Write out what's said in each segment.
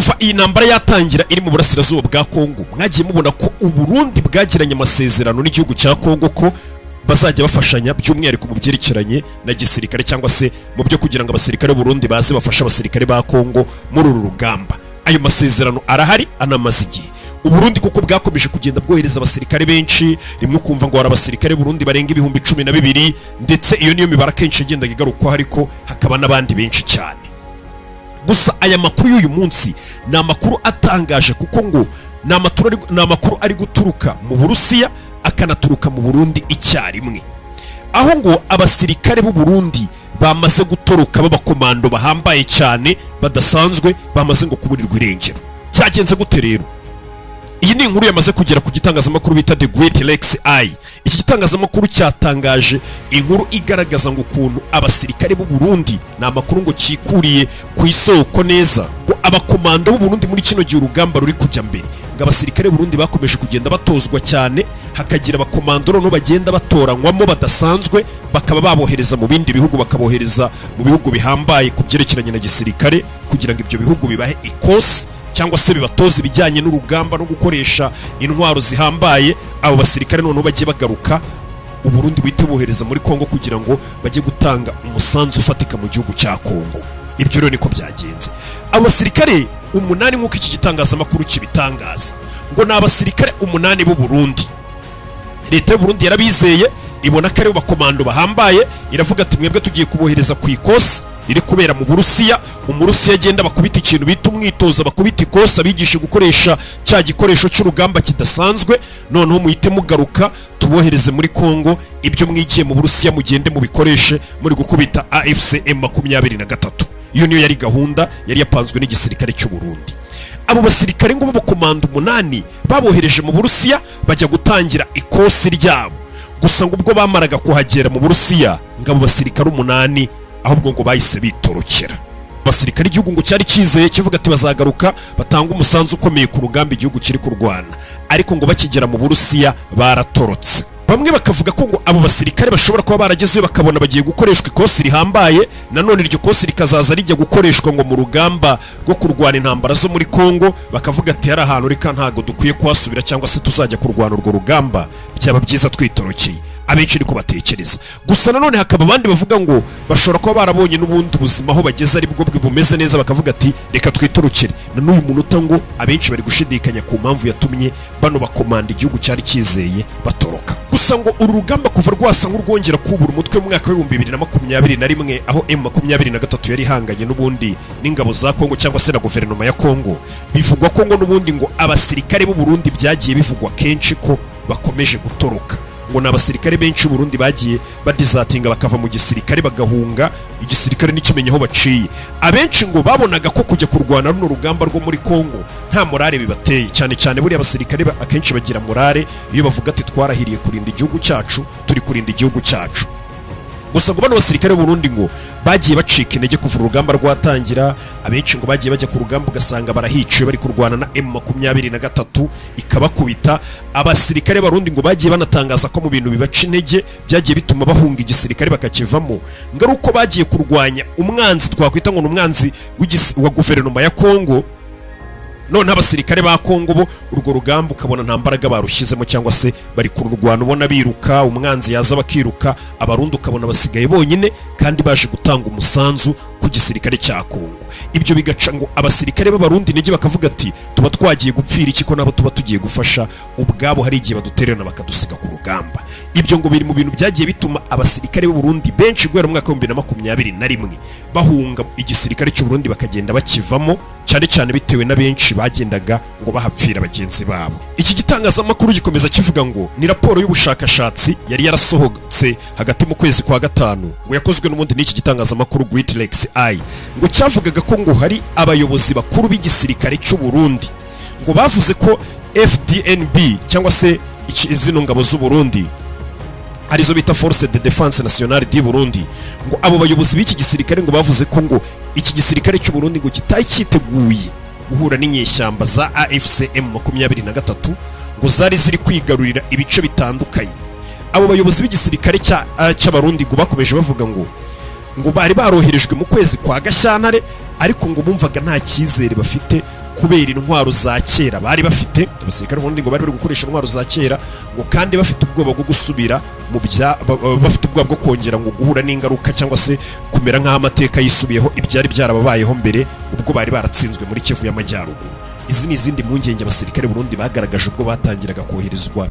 kuva iyi ntambara yatangira iri mu burasirazuba bwa Kongo mwagiye mubona ko Uburundi bwagiranye amasezerano n'igihugu cya Kongo ko bazajya bafashanya by'umwihariko mu byerekeranye na gisirikare cyangwa se mu byo kugira ngo abasirikare Burundi baze bafasha abasirikare ba Kongo muri uru rugamba. Ayo masezerano arahari anamaze igihe. Uburundi kuko bwakomeje kugenda bwohereza abasirikare benshi, rimwe kumva ngo hari abasirikare Burundi barenga ibihumbi 12 ndetse iyo niyo mibara kenshi yagendaga igarukwa ariko hakaba n'abandi benshi cyane. Gusa aya makuru y'uyu munsi ni amakuru atangaje kuko ngo ni amakuru ari guturuka mu Burusiya akanaturuka mu Burundi icyarimwe, aho ngo abasirikare b'u Burundi bamaze gutoroka b'abakomando bahambaye cyane badasanzwe bamaze ngo kuburirwa irengero. Cyagenze gute rero? Iyi ni inkuru yamaze kugera ku gitangazamakuru bita The Great Lakes Eye. Iki gitangazamakuru cyatangaje inkuru igaragaza ngo ukuntu abasirikare b'u Burundi na amakuru ngo cikuriye ku isoko neza ngo abakomando b'u Burundi muri kino gihe urugamba ruri kujya mbere, ngo abasirikare b'u Burundi bakomeje kugenda batozwa cyane, hakagira abakomando no bagenda batoranywamo badasanzwe, bakaba babohereza mu bindi bihugu, bakabohereza mu bihugu bihambaye ku byerekeranye na gisirikare kugira ngo ibyo bihugu bibahe ikosi cyangwa se bibatoza ibijyanye n'urugamba no gukoresha intwaro zihambaye. Abo basirikare noneho bagiye bagaruka u Burundi bitebuhereza muri Kongo kugira ngo bajye gutanga umusanzu ufatika mu gihugu cya Kongo. Ibyo rero niko byagenze. Abo basirikare 8 nk'uko iki gitangazamakuru kibitangaza ngo ni abasirikare 8 b'u Burundi. Leta y'u Burundi yarabizeye, ibona ko ari bakomando bahambaye, iravuga ati mwebwe tugiye kubohereza ku ikosi iri kubera mu Burusiya. Umurusiya agenda bakubita ikintu bita umwitozo, bakubita ikosa bigisha gukoresha cya gikoresho cy'urugamba kidasanzwe, noneho muhite mugaruka tubohereze muri Kongo, ibyo mwigiye mu Burusiya mugende mubikoreshe muri gukubita AFCM 23. Iyo niyo yari gahunda yari yapanzwe n'igisirikare cy'u Burundi. Abo basirikare ngo b'abakomando 8 babohereje mu Burusiya bajya gutangira ikosi ryabo. Gusa ngo ubwo bamaraga kuhagera mu Burusiya ngo abo basirikare 8 ahubwo ngo bahise bitorokera. Abasirikare igihugu ngo cyari kizeye kivuga ati bazagaruka batanga umusanzu ukomeye ku rugamba igihugu kiri kurwana, ariko ngo bakigera mu Burusiya baratorotse. Bamwe bakavuga ko ngo abo basirikare bashobora kuba baragezeyo bakabona bagiye gukoreshwa ikosi rihambaye, nanone iryo kosi rikazaza rijya gukoreshwa ngo mu rugamba rwo kurwana intambara zo muri Kongo, bakavuga ati hari ahantu reka ntago dukwiye kuhasubira cyangwa se tuzajya kurwana urwo rugamba, byaba byiza twitorokeye. Abenshi niko batekereza. Gusa nanone hakaba abandi bavuga ngo bashobora kuba barabonye n'ubundi ubuzima aho bageze ari bwo bumeze neza, bakavuga ati reka twitorokere. Na n'uyu munota ngo abenshi bari gushidikanya ku mpamvu yatumye bano bakomanda igihugu cyari kizeye batoroka. Gusa ngo uru rugamba kuva rwasa nk'urwongera kubura umutwe mu mwaka wa 2021 aho M23 yari hanganye n'ubundi n'ingabo za Kongo cyangwa se na guverinoma ya Kongo, bivugwa ko ngo n'ubundi ngo abasirikare b'u Burundi byagiye bivugwa kenshi ko bakomeje gutoroka. Ngo n'abasirikare benshi b'u Burundi bagiye badizatinga bakava mu gisirikare bagahunga igisirikare n'ikimenye aho baciye. Abenshi ngo babonaga ko kujya kurwana runo rugamba rwo muri Kongo nta morale bibateye, cyane cyane buri abasirikare akenshi bagira morale iyo bavuga ati twarahiriye kurinda igihugu cyacu, turi kurinda igihugu cyacu. Gusa ngo bano basirikare b'u Burundi ngo bagiye bacika intege kuva urugamba rwatangira. Abenshi ngo bagiye bajya ku rugamba ugasanga barahiciye bari kurwana na M23 ikabakubita. Abasirikare b'Abarundi ngo bagiye banatangaza ko mu bintu bibaca intege byagiye bituma bahunga igisirikare bakakivamo, ngo ari uko bagiye kurwanya umwanzi twakwita ngo n'umwanzi wa guverinoma ya Kongo. None abasirikare ba Kongo bo urwo rugamba ukabona nta mbaraga barushizemo cyangwa se bari kururwana, ubona biruka, umwanzi yaza bakiruka, Abarundi ukabona basigaye bonyine kandi baje gutanga umusanzu ku gisirikare cya Kongo. Ibyo bigaca ngo abasirikare b'Abarundi nege bakavuga ati tuba twagiye gupfira iki ko nabo tuba tugiye gufasha, ubwabo hari igihe badutererana bakadusiga ku rugamba. Ibyo ngo biri mu bintu byagiye bituma abasirikare b'u Burundi benshi guhera mu mwaka wa 2021 bahunga igisirikare cy'u Burundi bakagenda bakivamo, cyane cyane bitewe na benshi bagendaga ngo bahapfira bagenzi babo. Iki gitangazamakuru gikomeza kivuga ngo ni raporo y'ubushakashatsi yari yarasohotse hagati mu kwezi kwa gatanu ngo yakozwe n'ubundi n'iki gitangazamakuru Great Lakes Eye, ngo cyavugaga ko ngo hari abayobozi bakuru b'igisirikare cy'u Burundi ngo bavuze ko FDNB cyangwa se izino ngabo z'u Burundi arizo bita Force de Défense Nationale du Burundi, ngo abo bayobozi b'iki gisirikare ngo bavuze ko ngo iki gisirikare cy'u Burundi ngo kitari cyiteguye guhura n'inyeshyamba za AFCM 23 ngo zari ziri kwigarurira ibice bitandukanye. Abo bayobozi b'igisirikare cy'Abarundi ngo bakomeje bavuga ngo bari baroherejwe mu kwezi kwa Gashyantare ariko ngo bumvaga nta cyizere bafite kubera intwaro za kera bari bafite. Abasirikare b'uburundi ngo bari bari gukoresha intwaro za kera ngo kandi bafite ubwoba bwo gusubira mu bafite ubwoba bwo kongera ngo guhura n'ingaruka cyangwa se kumera nk'aho amateka yisubiyeho ibyari byarababayeho mbere ubwo bari baratsinzwe muri Kivu y'Amajyaruguru. Izi ni izindi mpungenge abasirikare b'uburundi bagaragaje ubwo batangiraga koherezwa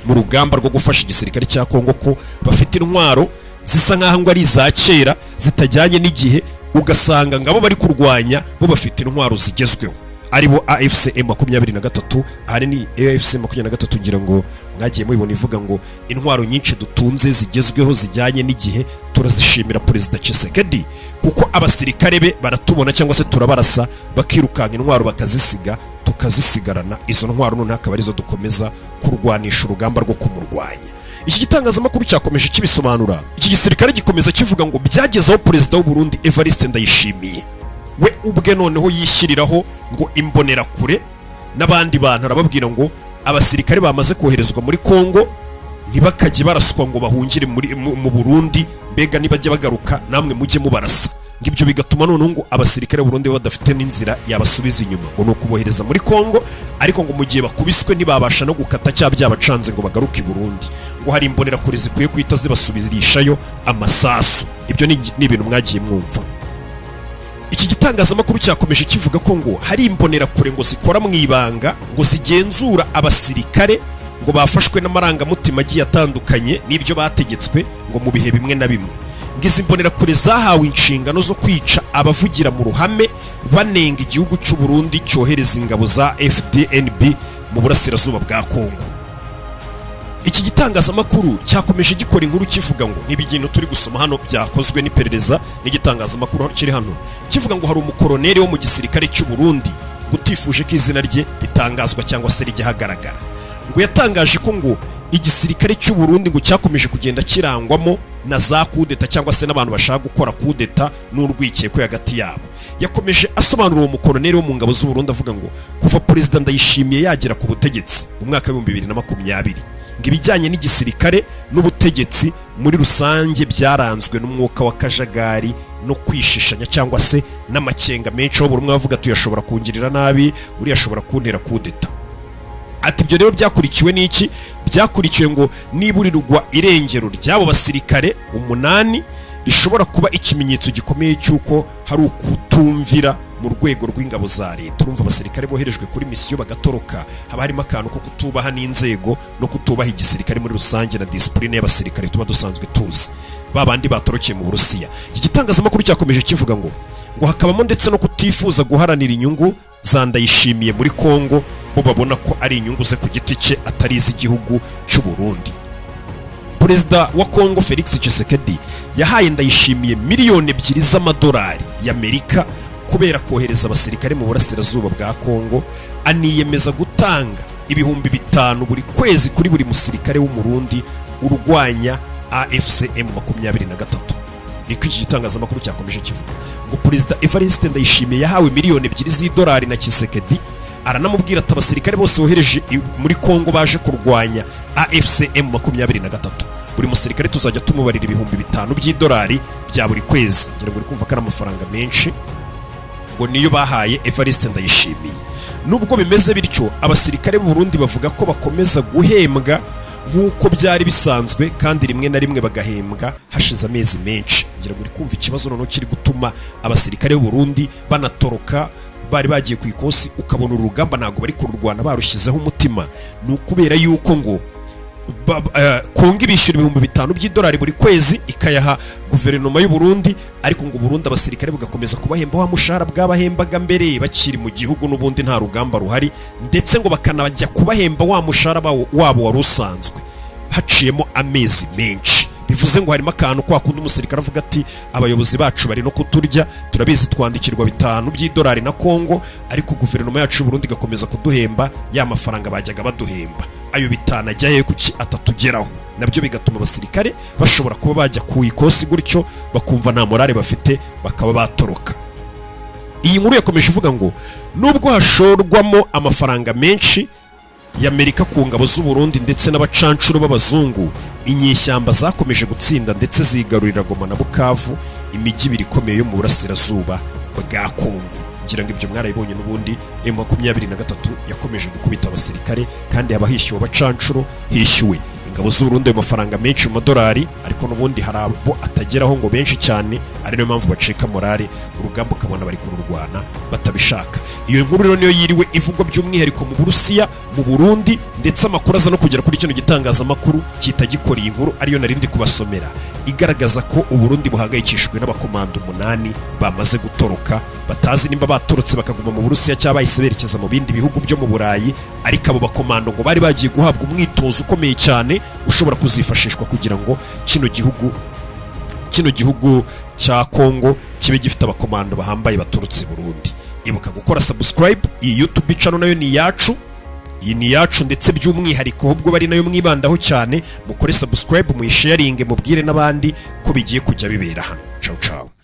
mu rugamba rwo gufasha igisirikare cya Kongo ko bafite intwaro zisa nk'aho ngo ari iza kera zitajyanye n'igihe, ugasanga ngabo bari kurwanya bo bafite intwaro zigezweho aribo AFC M23. Hari ni AFC M23 ngira ngo mwagiye mubibona ivuga ngo intwaro nyinshi dutunze zigezweho zijyanye n'igihe turazishimira Perezida Tshisekedi kuko abasirikare be baratubona cyangwa se turabarasa bakirukanga intwaro bakazisiga tukazisigarana. Izo ntwaro none akaba arizo dukomeza kurwanisha urugamba rwo kumurwanya. Iki gitangazamakuru cyakomeje kibisobanura. Iki gisirikare gikomeza kivuga ngo byagezeho Perezida w'u Burundi Evariste Ndayishimiye we ubwe noneho yishyiriraho ngo imbonera kure n'abandi bantu, arababwira ngo abasirikare bamaze koherezwa muri Kongo ntibakajye baraswa ngo bahungire mu Burundi, mbega nibajye bagaruka namwe mujye mubarasa. Ngibyo bigatuma noneho ngo abasirikare b'u Burundi badafite n'inzira yabasubiza inyuma ngo nukubohereza muri Kongo, ariko ngo mu gihe bakubiswe ntibabasha no gukata byabacanze ngo bagaruke i Burundi, ngo hari imbonera kure zikwiye kwita zibasubirishayo amasasu. Ibyo ni ibintu mwagiye mwumva. Iki gitangazamakuru cyakomeje kivuga ko ngo hari imbonera kure ngo zikora mu ibanga ngo zigenzura abasirikare ngo bafashwe n'amarangamutima agiye atandukanye n'ibyo bategetswe ngo mu bihe bimwe na bimwe. Ngizi imbonera kure zahawe inshingano zo kwica abavugira mu ruhame banenga igihugu cy'u Burundi cyohereza ingabo za FDNB mu burasirazuba bwa Kongo. Iki gitangazamakuru cyakomeje gikora inkuru kivuga ngo nibigino turi gusoma hano byakozwe n'iperereza n'igitangazamakuru kiri hano kivuga ngo hari umukoroneri wo mu gisirikare cy'u Burundi gutifuje ko izina rye ritangazwa cyangwa se rijyahagaragara, ngo yatangaje ko ngo igisirikare cy'u Burundi ngo cyakomeje kugenda kirangwamo na za kudeta cyangwa se n'abantu bashaka gukora kudeta n'urwikeko hagati yabo. Yakomeje asobanura uwo mukoroneri wo mu ngabo z'u Burundi avuga ngo kuva Perezida Ndayishimiye yagera ku butegetsi mu mwaka wa 2020 ngo ibijyanye n'igisirikare n'ubutegetsi muri rusange byaranzwe n'umwuka w'akajagari no kwishishanya cyangwa se n'amakenga menshi, aho buri umwe avuga tuyashobora kungirira nabi, uri yashobora kuntera kudeta. Ati ibyo rero byakurikiwe n'iki? Byakurikiwe ngo niburirwa irengero ry'abo basirikare 8 rishobora kuba ikimenyetso gikomeye cy'uko hari ukutumvira mu rwego rw'ingabo za leta. Urumva abasirikare boherejwe kuri misiyo bagatoroka, haba harimo akantu ko kutubaha n'inzego no kutubaha igisirikare muri rusange na discipline y'abasirikare tuba dusanzwe tuzi babandi batorokeye mu Burusiya. Iki gitangazamakuru cyakomeje kivuga ngo hakabamo ndetse no kutifuza guharanira inyungu za Ndayishimiye muri Kongo, bo babona ko ari inyungu ze ku giti cye atari iz'igihugu cy'u Burundi. Perezida wa Kongo Felix Tshisekedi yahaye Ndayishimiye miliyoni 2 z'amadolari y'Amerika kubera kohereza abasirikare mu burasirazuba bwa Kongo, aniyemeza gutanga ibihumbi 5 buri kwezi kuri buri musirikare w'umurundi urwanya AFC M23. Niko iki gitangazamakuru cyakomeje kivuga ngo Perezida Evariste Ndayishimiye yahawe miliyoni 2 z'idolari na Tshisekedi, aranamubwira ati abasirikare bose bohereje muri Kongo baje kurwanya AFC M23 buri musirikare tuzajya tumubarira ibihumbi 5 by'idolari bya buri kwezi. Ngira ngo uri kumva kana amafaranga menshi ngo niyo bahaye Evariste Ndayishimiye. Nubwo bimeze bityo abasirikare b'u Burundi bavuga ko bakomeza guhembwa nk'uko byari bisanzwe kandi rimwe na rimwe bagahembwa hashize amezi menshi. Ngira ngo uri kumva ikibazo noneho kiri gutuma abasirikare b'u Burundi banatoroka bari bagiye ku ikosi, ukabona urugamba ntago bari kururwana barushyizeho umutima. Ni ukubera yuko ngo Kongo ibishyura ibihumbi 5 by'idolari buri kwezi ikayaha guverinoma y'u Burundi, ariko ngo Burundi abasirikare bugakomeza kubahemba wa mushahara bw'abahembaga mbere bakiri mu gihugu n'ubundi nta rugamba ruhari, ndetse ngo bakanabajya kubahemba wa mushahara wabo wari usanzwe haciyemo amezi menshi. Bivuze ngo harimo akantu kwa kundi umusirikare avuga ati abayobozi bacu bari no kuturya, turabizi twandikirwa 5 by'idolari na Kongo, ariko guverinoma yacu y'u Burundi gakomeza kuduhemba ya mafaranga bajyaga baduhemba, ayo 5 ajyaye kuki atatugeraho. Nabyo bigatuma abasirikare bashobora kuba bajya ku ikosi gutyo bakumva nta morale bafite bakaba batoroka. Iyi nkuru yakomeje ivuga ngo nubwo hashorwamo amafaranga menshi y'Amerika ku ngabo z'u Burundi ndetse n'abacancuro b'abazungu, inyeshyamba zakomeje gutsinda ndetse zigarurira Goma na Bukavu, imijyi ibiri ikomeye yo mu burasirazuba bwa Kongo. Ngira ngo ibyo mwarabibonye n'ubundi M23 yakomeje gukubita abasirikare kandi abahishyuwe abacancuro hishyuwe ingabo z'u Burundi mu mafaranga menshi mu madolari, ariko n'ubundi hari abo atageraho ngo benshi cyane, ari nayo mpamvu bacika morale, urugamba ukabona bari kururwana batabishaka. Iyo nkuru rero niyo yiriwe ivugwa by'umwihariko mu Burusiya, mu Burundi, ndetse amakuru aza no kugera kuri kino gitangazamakuru kitagikora iyi nkuru ariyo narindi kubasomera, igaragaza ko u Burundi buhangayikishijwe n'abakomando 8 bamaze gutoroka, batazi nimba batorotse bakaguma mu Burusiya cyangwa bahise berekeza mu bindi bihugu byo mu Burayi, ariko abo bakomando ngo bari bagiye guhabwa umwitozo ukomeye cyane ushobora kuzifashishwa kugira ngo kino gihugu cya Kongo kibe gifite abakomando bahambaye baturutse i Burundi. Ibuka gukora subscribe, iyi YouTube channel nayo ni yacu, iyi ni yacu, ndetse by'umwihariko ubwo bari nayo mwibandaho cyane, mukore subscribe, muyisharinge, mubwire n'abandi ko bigiye kujya bibera hano. Ciao ciao.